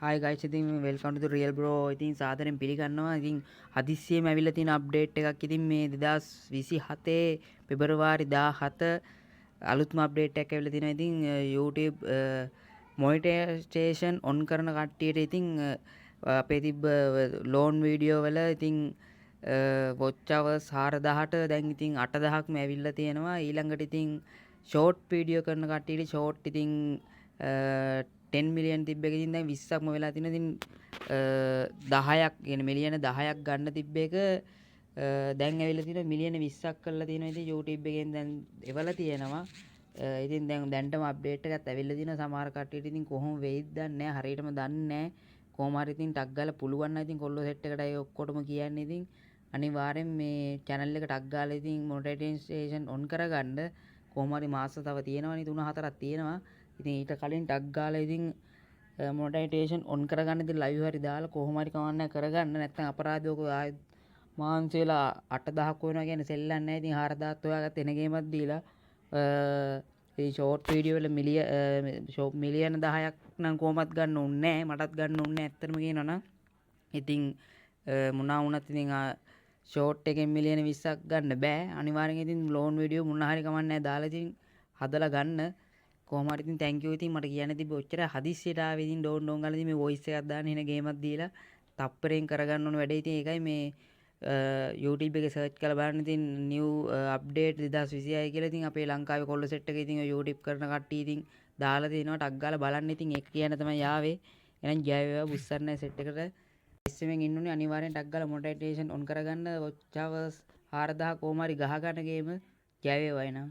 Hi guys, ඉතින් welcome to the real bro. ඉතින් සාදරයෙන් පිළිගන්නවා. ඉතින් හදිස්සියෙම ඇවිල්ලා තියෙන අප්ඩේට් එකක්. ඉතින් මේ 2027 පෙබරවාරි 17 අලුත්ම අප්ඩේට් එකක් ඇවිල්ලා තිනවා. ඉතින් YouTube මොනිටයිසේෂන් ඔන් කරන කට්ටියට ඉතින් අපේ තිබ්බ ලෝන් වීඩියෝ වල ඉතින් watch hours 4000ට දැන් ඉතින් 8000ක්ම ඇවිල්ලා තියෙනවා. ඊළඟට ඉතින් ෂෝට් වීඩියෝ කරන කට්ටියට ෂෝට් ඉතින් 10 මිලියන් තිබ්බ එක ඉතින් දැන් 20ක්ම වෙලා තිනවා. ඉතින් 10ක් කියන්නේ මිලියන 10ක් ගන්න තිබ්බ එක දැන් ඇවිල්ලා තිනවා මිලියන 20ක් කරලා තියෙනවා. ඉතින් YouTube එකෙන් දැන් එවලා තියෙනවා. ඉතින් දැන්ටම අප්ඩේට් එකක් ඇවිල්ලා තිනවා. සමහර කට්ටියට ඉතින් කොහොම වෙයිද දන්නේ නැහැ. හරියටම දන්නේ නැහැ. කොහොම හරි ඉතින් ටක් ගාලා පුළුවන් නම් ඉතින් කොල්ලෝ සෙට් එකට අය ඔක්කොටම කියන්නේ ඉතින් අනිවාර්යෙන් මේ channel එක ටක් ගාලා ඉතින් මොනිටයිසේෂන් ඔන් කරගන්න. කොහොම හරි මාස තව තියෙනවනේ 3-4ක් තියෙනවා. ඉතින් ඊට කලින් ටක් ගාලා ඉතින් මොනිටයිසේෂන් ඔන් කරගන්න ඉතින් ලයිව් හරි දාලා කොහොම හරි කවන්න කරගන්න. නැත්නම් අපරාධයක ආයෙත් මාන්සි වෙලා 8000ක් වෙනවා කියන්නේ සෙල්ලන්නේ නැහැ. ඉතින් 4000ත් ඔයාගත්ත එන ගේමක් දීලා ඉතින් ෂෝට් වීඩියෝ වල මිලියන 10ක් නම් කොහොමත් ගන්න ඕනේ නැහැ. මටත් ගන්න ඕනේ නැහැ ඇත්තටම කියනවනම්. ඉතින් මොනවා වුණත් ඉතින් ෂෝට් එකෙන් මිලියන 20ක් ගන්න බෑ. අනිවාර්යෙන් ඉතින් ලෝන් වීඩියෝ මොනවා හරි කමන්නේ නැහැ දාලා ඉතින් හදලා ගන්න. කොහොම හරි ඉතින් thank you. ඉතින් මට කියන්න තිබ්බ ඔච්චර හදිස්සියට ආවේ ඉතින් ඩෝන් ගාලා ඉතින් මේ voice එකක් දාන්න එන ගේමක් දීලා තප්පරෙන් කරගන්න ඕන වැඩේ. ඉතින් ඒකයි මේ YouTube එකේ සර්ච් කරලා බලන්න ඉතින් new update 2026 කියලා ඉතින් අපේ ලංකාවේ කොල්ල සෙට් එකේ ඉතින් YouTube කරන කට්ටිය ඉතින් දාලා තිනවා ටක් ගාලා බලන්න. ඉතින් ඒක කියන තමයි ආවේ. එහෙනම් ජය වේවා බුස්සන්නේ සෙට් එකට ඉස්සෙමින් ඉන්න උනේ අනිවාර්යෙන් ටක් ගාලා මොනිටයිසේෂන් ඔන් කරගන්න watch hours 4000 කොහොම හරි ගහ ගන්න ගේම ජය වේවා එනම්